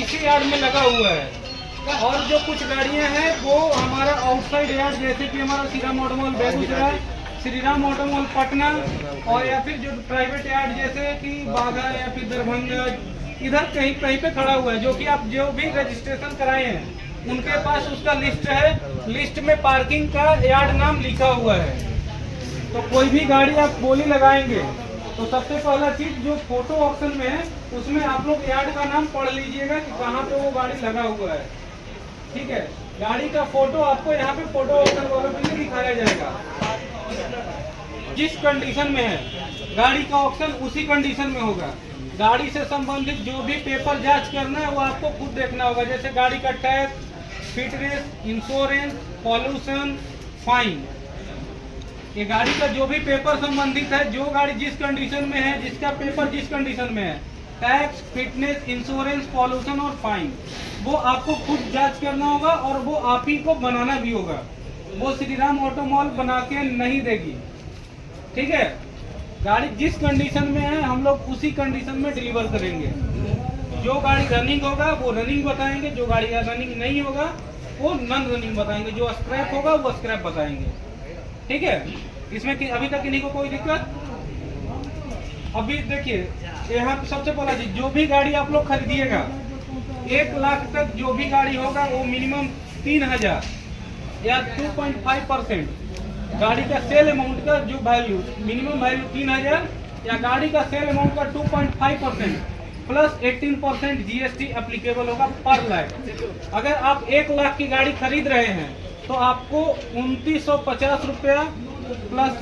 इसी यार्ड में लगा हुआ है। और जो कुछ गाड़ियां हैं वो हमारा आउटसाइड यार्ड, जैसे कि हमारा श्रीराम ऑटोमॉल बेगूसराय, श्रीराम ऑटोमॉल पटना, और या फिर जो प्राइवेट यार्ड जैसे कि बाघा या फिर दरभंगा, इधर कहीं कहीं पे खड़ा हुआ है। जो कि आप जो भी रजिस्ट्रेशन कराए हैं उनके पास उसका लिस्ट है, लिस्ट में पार्किंग का यार्ड नाम लिखा हुआ है। तो कोई भी गाड़ी आप बोली लगाएंगे तो सबसे पहला चीज जो फोटो ऑप्शन में है उसमें आप लोग यार्ड का नाम पढ़ लीजिएगा कि कहाँ पे वो गाड़ी लगा हुआ है। ठीक है, गाड़ी का फोटो आपको यहाँ पे फोटो ऑप्शन वालों पे दिखाया जाएगा। जिस कंडीशन में है गाड़ी का ऑप्शन उसी कंडीशन में होगा। गाड़ी से संबंधित जो भी पेपर जांच करना है वो आपको खुद देखना होगा, जैसे गाड़ी का tax, fitness, insurance, pollution, fine. ये गाड़ी का जो भी पेपर संबंधित है, जो गाड़ी जिस कंडीशन में है, जिसका पेपर जिस कंडीशन में है, टैक्स, फिटनेस, इंश्योरेंस, पॉल्यूशन और फाइन, वो आपको खुद जांच करना होगा और वो आप ही को बनाना भी होगा। वो श्रीराम ऑटोमॉल बना के नहीं देगी। ठीक है, गाड़ी जिस कंडीशन में है हम लोग उसी कंडीशन में डिलीवर करेंगे। जो गाड़ी रनिंग होगा वो रनिंग बताएंगे, जो गाड़ी रनिंग नहीं होगा वो नॉन रनिंग बताएंगे, जो स्क्रैप होगा वो स्क्रैप बताएंगे। ठीक है, इसमें कि अभी तक किन्हीं को कोई दिक्कत? अभी देखिए यहाँ पे सबसे पहला चीज, जो भी गाड़ी आप लोग खरीदिएगा 1 लाख तक जो भी गाड़ी होगा वो मिनिमम 3000 या 2.5% गाड़ी का सेल अमाउंट का जो वैल्यू, मिनिमम वैल्यू 3000 या गाड़ी का सेल अमाउंट का 2.5% प्लस 18% जीएसटी एप्लीकेबल होगा पर लाख। अगर आप 1 लाख की गाड़ी खरीद रहे हैं तो आपको 2950 रुपया प्लस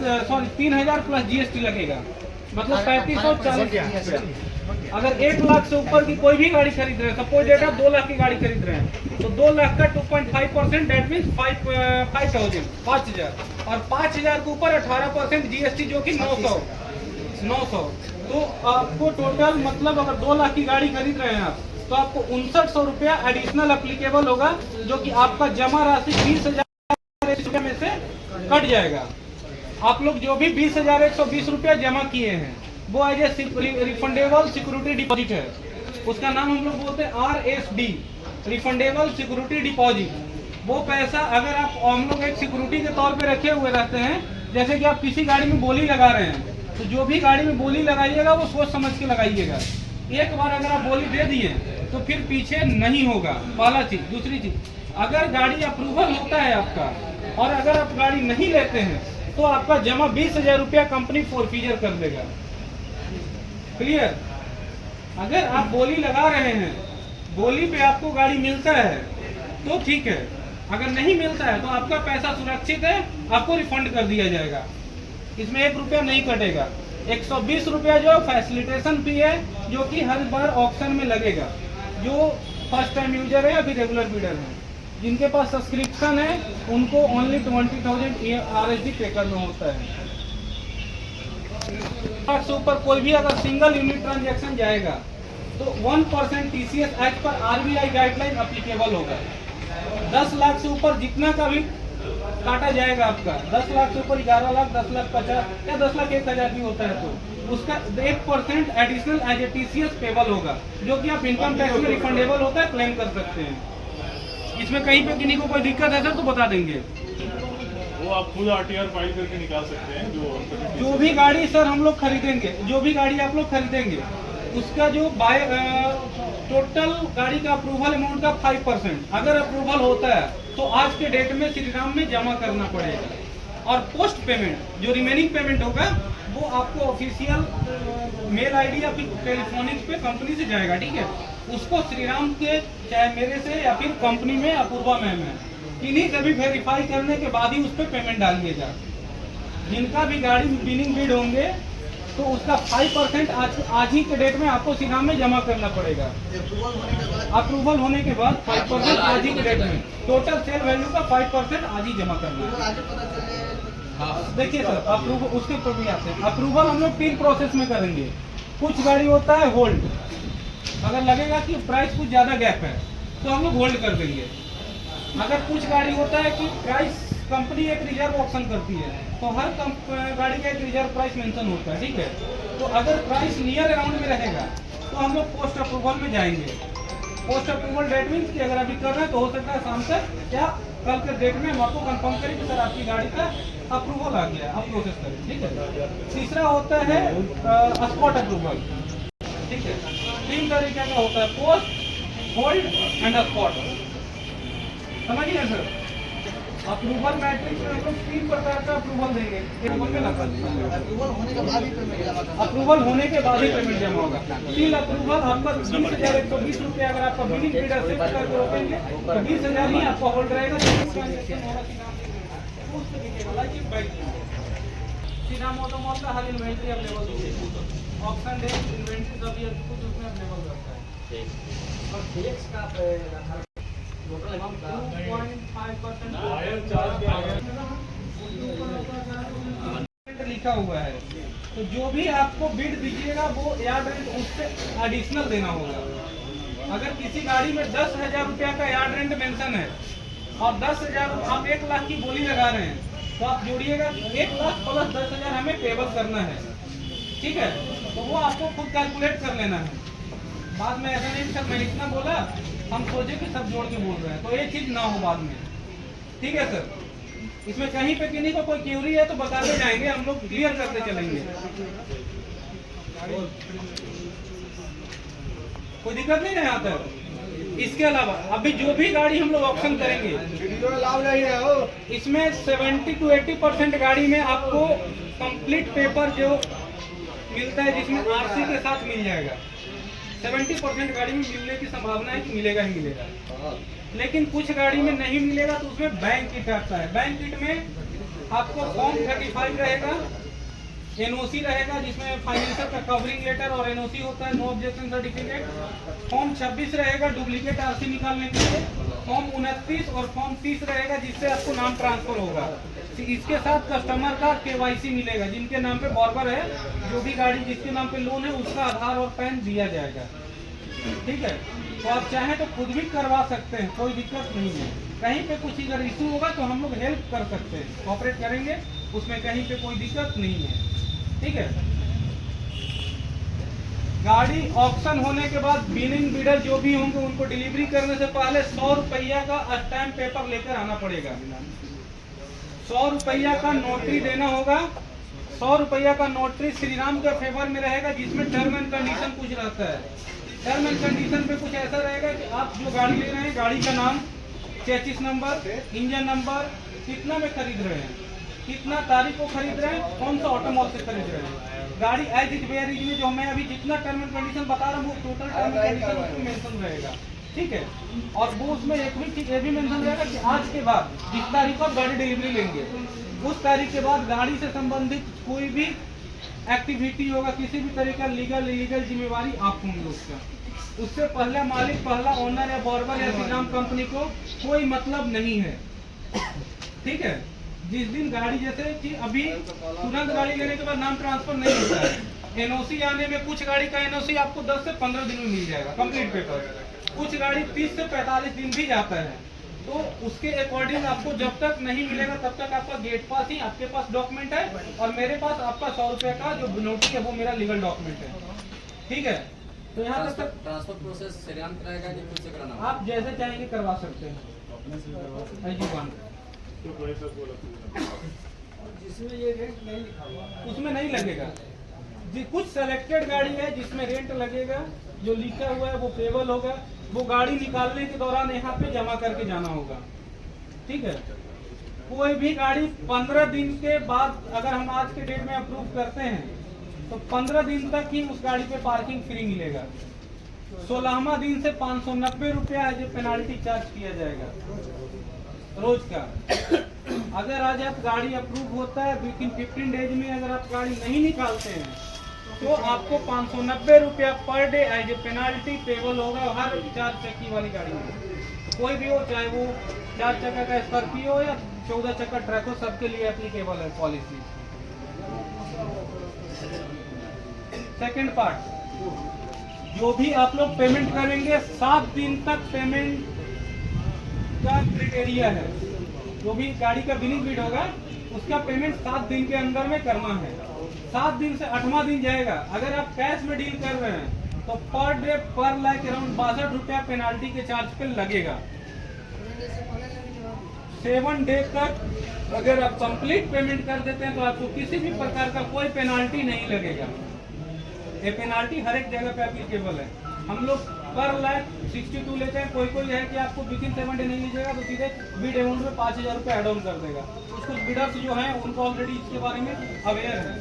3000 प्लस जीएसटी लगेगा, मतलब 3540 रुपया। अगर 1 लाख से ऊपर की कोई भी गाड़ी खरीद रहे हैं, सपोज डेट आप 2 लाख की गाड़ी खरीद रहे हैं तो 2 लाख का 2.5% डेट मीन 5000 और 5000 के ऊपर 18% जीएसटी जो कि 900। तो आपको टोटल मतलब अगर 2 लाख की गाड़ी खरीद रहे हैं आप तो आपको 5900 रुपया एडिशनल एप्लीकेबल होगा, जो कि आपका जमा राशि 20,000 में से कट जाएगा। आप लोग जो भी 20,120 रुपया जमा किए हैं वो as a refundable security deposit है। उसका नाम हम लोग बोलते हैं RSD, रिफंडेबल सिक्योरिटी डिपॉजिट। वो पैसा अगर आप हम लोग एक सिक्योरिटी के तौर पे रखे हुए रहते हैं, जैसे कि आप किसी गाड़ी में बोली लगा रहे हैं तो जो भी गाड़ी में बोली लगाइएगा वो सोच समझ के लगाइएगा। एक बार अगर आप बोली दे दिए तो फिर पीछे नहीं होगा, पहला चीज। दूसरी चीज, अगर गाड़ी अप्रूवल होता है आपका और अगर आप गाड़ी नहीं लेते हैं तो आपका जमा 20,000 रुपया कंपनी फोरफीजर कर देगा। क्लियर? अगर आप बोली लगा रहे हैं, बोली पे आपको गाड़ी मिलता है तो ठीक है, अगर नहीं मिलता है तो आपका पैसा सुरक्षित है, आपको रिफंड कर दिया जाएगा। इसमें 1 रुपया नहीं कटेगा। 120 रुपया जो फैसिलिटेशन फी है जो कि हर बार ऑप्शन में लगेगा। जो फर्स्ट टाइम यूजर है या फिर रेगुलर बीडर है, जिनके पास सब्सक्रिप्शन है उनको ओनली 20,000 RSD पे करना होता है। से ऊपर कोई भी अगर सिंगल यूनिट ट्रांजैक्शन जाएगा तो 1% TCS एक्ट पर RBI गाइडलाइन एप्लीकेबल होगा। 10 लाख से ऊपर जितना का भी काटा जाएगा आपका, 10 लाख से ऊपर 11 लाख, 10 लाख 50 या 10 लाख 1,000 भी होता है तो उसका 1% additional as a TCS payable होगा, जो कि आप इनकम टैक्स में रिफंडेबल होता है, क्लेम कर सकते हैं। इसमें कहीं पे किसी को कोई दिक्कत है सर तो बता देंगे। वो आप खुद RTR फाइल करके निकाल सकते हैं। जो भी गाड़ी सर हम लोग खरीदेंगे, जो भी गाड़ी आप लोग खरीदेंगे उसका जो टोटल गाड़ी का अप्रूवल अमाउंट का 5% अगर अप्रूवल होता है तो आज के डेट में श्रीराम में जमा करना पड़ेगा। और पोस्ट पेमेंट जो रिमेनिंग पेमेंट होगा वो आपको ऑफिशियल मेल आईडी या फिर टेलीफोनिक पे कंपनी से जाएगा। ठीक है, उसको श्रीराम के चाहे मेरे से या फिर कंपनी में अपूर्वा मैम है, इन्हीं से भी वेरीफाई करने के बाद ही उस पर पेमेंट डालिएगा। जिनका भी गाड़ी विनिंग बिड होंगे तो उसका 5% आज ही के डेट में आपको श्रीराम में जमा करना पड़ेगा। अप्रूवल होने के बाद 5% आज ही के डेट में, टोटल सेल वैल्यू का 5% आज ही जमा करना है। देखिए सर, अप्रूवल उसके ऊपर भी आते हैं। अप्रूवल हम लोग 3 प्रोसेस में करेंगे। कुछ गाड़ी होता है होल्ड, अगर लगेगा कि प्राइस कुछ ज़्यादा गैप है तो हम लोग होल्ड कर देंगे। अगर कुछ गाड़ी होता है कि प्राइस कंपनी एक रिजर्व ऑप्शन करती है तो हर गाड़ी का एक रिजर्व प्राइस मेंशन होता है। ठीक है, तो अगर प्राइस नियर अराउंड में रहेगा तो हम लोग पोस्ट अप्रूवल में जाएंगे। पोस्ट अप्रूवल डेट मीन्स कि अगर अभी कर रहे हैं तो हो सकता है शाम तक या कल के डेट में हम आपको कंफर्म करें कि सर आपकी गाड़ी का अप्रूवल आ गया, आप प्रोसेस करें, ठीक है। तीसरा होता है स्पॉट अप्रूवल, ठीक है। 3 तरीके का होता है, पोस्ट, होल्ड एंड स्पॉट, समझिए सर। अप्रूवल मैट्रिक्स में हम लोग 3 प्रकार का अप्रूवल देंगे। अप्रूवल होने के बाद ही पेमेंट जमा होगा। 3 अप्रूवल आपका 20,120 रुपये अगर आपका बिलिंग पीरियड एक्सेप्ट करके रोकेंगे तो 20,000 ही आपका होल्ड रहेगा। सीधा मोटोमॉल का हर इन्वेंट्री अवेलेबल है, ऑप्शन डे इन्वेंट्री सभी कुछ उसमें अवेलेबल रहता है। और टैक्स का टोटल अमाउंट 2.5% लिखा हुआ है, तो जो भी आपको बिड दीजिएगा वो यार्ड रेंट उससे एडिशनल देना होगा। अगर किसी गाड़ी में 10,000 रुपया का यार्ड रेंट मेंशन है और 10,000 आप 1 लाख की बोली लगा रहे हैं तो आप जोड़िएगा 1 लाख प्लस 10,000 हमें पेबल करना है, ठीक है। तो वो आपको खुद कैलकुलेट कर लेना है। बाद में ऐसा नहीं सर मैं इतना बोला, हम सोचे कि सब जोड़ के बोल रहे हैं, तो ये चीज ना हो बाद में, ठीक है सर। इसमें कहीं पे किसी को कोई क्यूरी है तो बताते जाएंगे, हम लोग क्लियर करते चलेंगे, कोई दिक्कत नहीं है यहाँ तक। इसके अलावा अभी जो भी गाड़ी हम लोग ऑप्शन करेंगे इसमें 70 to 80% गाड़ी में आपको कंप्लीट पेपर जो मिलता है जिसमें आरसी के साथ मिल जाएगा। 70% गाड़ी में मिलने की संभावना है कि मिलेगा ही मिलेगा, लेकिन कुछ गाड़ी में नहीं मिलेगा तो उसमें बैंक किट आता है। बैंक किट में आपको फॉर्म 35 रहेगा, एनओसी रहेगा जिसमें फाइनेंशियल का कवरिंग लेटर और एनओसी होता है, नो ऑब्जेक्शन सर्टिफिकेट। फॉर्म 26 रहेगा डुप्लीकेट आरसी निकालने के लिए, फॉर्म 29 और फॉर्म 30 रहेगा जिससे आपको नाम ट्रांसफर होगा। इसके साथ कस्टमर का केवाईसी मिलेगा, जिनके नाम पे बॉर्बर है, जो भी गाड़ी जिसके नाम पे लोन है उसका आधार और पैन दिया जाएगा, ठीक है। तो आप चाहें तो खुद भी करवा सकते हैं, कोई दिक्कत नहीं है। कहीं पे कुछ अगर इशू होगा तो हम लोग हेल्प कर सकते हैं, कोऑपरेट करेंगे, उसमें कहीं पे कोई दिक्कत नहीं है, ठीक है। गाड़ी ऑक्शन होने के बाद बिलिंग बिडर जो भी होंगे उनको डिलीवरी करने से पहले 100 रुपया का स्टैम्प पेपर लेकर आना पड़ेगा। 100 रुपया का नोटरी देना होगा। 100 रुपया का नोटरी श्रीराम के फेवर में रहेगा, जिसमें टर्म एंड कंडीशन कुछ रहता है। टर्म एंड कंडीशन पे कुछ ऐसा रहेगा कि आप जो गाड़ी ले रहे हैं, गाड़ी का नाम, चेसिस नंबर, इंजन नंबर, कितना में खरीद रहे हैं, कितना तारीख को खरीद रहे हैं, कौन सा ऑटोमॉल से खरीद रहे हैं, गाड़ी एज इज वेयर इज में जो मैं अभी जितना टर्म एंड कंडीशन बता रहा हूँ वो टोटल टर्म एंड कंडीशन उसमें मेंशन रहेगा, ठीक है। और वो उसमें एक भी चीज ये भी मेंशन रहेगा कि आज के बाद जिस तारीख को आप गाड़ी डिलीवरी लेंगे उस तारीख के बाद गाड़ी से संबंधित कोई भी एक्टिविटी होगा, किसी भी तरह का लीगल इलीगल जिम्मेवारी आप होंगे उससे पहले मालिक, पहला ओनर या बॉर्बर या श्रीराम कंपनी को कोई मतलब नहीं है, ठीक है। जिस दिन गाड़ी जैसे कि अभी तुरंत गाड़ी लेने के बाद नाम ट्रांसफर नहीं होता है, एनओसी आने में कुछ गाड़ी का एनओसी आपको 10 से 15 दिन में मिल जाएगा कंप्लीट पेपर, कुछ गाड़ी 30 से 45 दिन भी जाता है। तो उसके अकॉर्डिंग आपको जब तक नहीं मिलेगा तब तक आपका गेट पास ही आपके पास डॉक्यूमेंट है और मेरे पास आपका 100 रुपये का जो नोटिस है वो मेरा लीगल डॉक्यूमेंट है, ठीक है। तो यहाँ तक ट्रांसफर प्रोसेस श्रीराम कराएगा कि खुद से कराना होगा? आप जैसे चाहेंगे करवा सकते हैं। जिसमें ये रेंट नहीं लिखा हुआ उसमें नहीं लगेगा जी। कुछ सेलेक्टेड गाड़ी है जिसमें रेंट लगेगा, जो लिखा हुआ है वो पेबल होगा, वो गाड़ी निकालने के दौरान यहाँ पे जमा करके जाना होगा, ठीक है। कोई भी गाड़ी 15 दिन के बाद अगर हम आज के डेट में अप्रूव करते हैं तो 15 दिन तक ही उस गाड़ी पे पार्किंग फ्री मिलेगा। 16वां दिन से 590 रुपया एज ए पेनाल्टी चार्ज किया जाएगा रोज का। अगर आज आप गाड़ी अप्रूव होता है विदिन 15 डेज में अगर आप गाड़ी नहीं निकालते हैं तो आपको 590 रुपया per day as a penalty payable होगा हर 4 चक्की वाली गाड़ी में, कोई भी हो, चाहे वो 4 चक्का का स्कॉर्पियो हो या 14 चक्का ट्रक हो, सबके लिए एप्लीकेबल है पॉलिसी। सेकेंड पार्ट, जो भी आप लोग पेमेंट करेंगे 7 दिन तक पेमेंट का क्राइटेरिया है। जो भी गाड़ी का बिलिंग बिड होगा उसका पेमेंट 7 दिन के अंदर में करना है। 7 दिन से 8वां दिन जाएगा, अगर आप कैश में डील कर रहे हैं तो पर डे पर लाख अराउंड 62 रुपया पेनाल्टी के चार्ज पे लगेगा। 7 डे तक अगर आप कंप्लीट पेमेंट कर देते हैं तो आपको किसी भी प्रकार का कोई पेनाल्टी नहीं लगेगा। ये पेनाल्टी हर एक जगह पे एप्लीकेबल है। हम लोग पर लाख 62 लेते हैं। कोई है कि आपको विदिन 7 डे नहीं लीजिएगा तो सीधे बिड अमाउंट में 5000 रुपये एड ऑन कर देगा। कुछ बिडर्स जो हैं उनको ऑलरेडी इसके बारे में अवेयर है।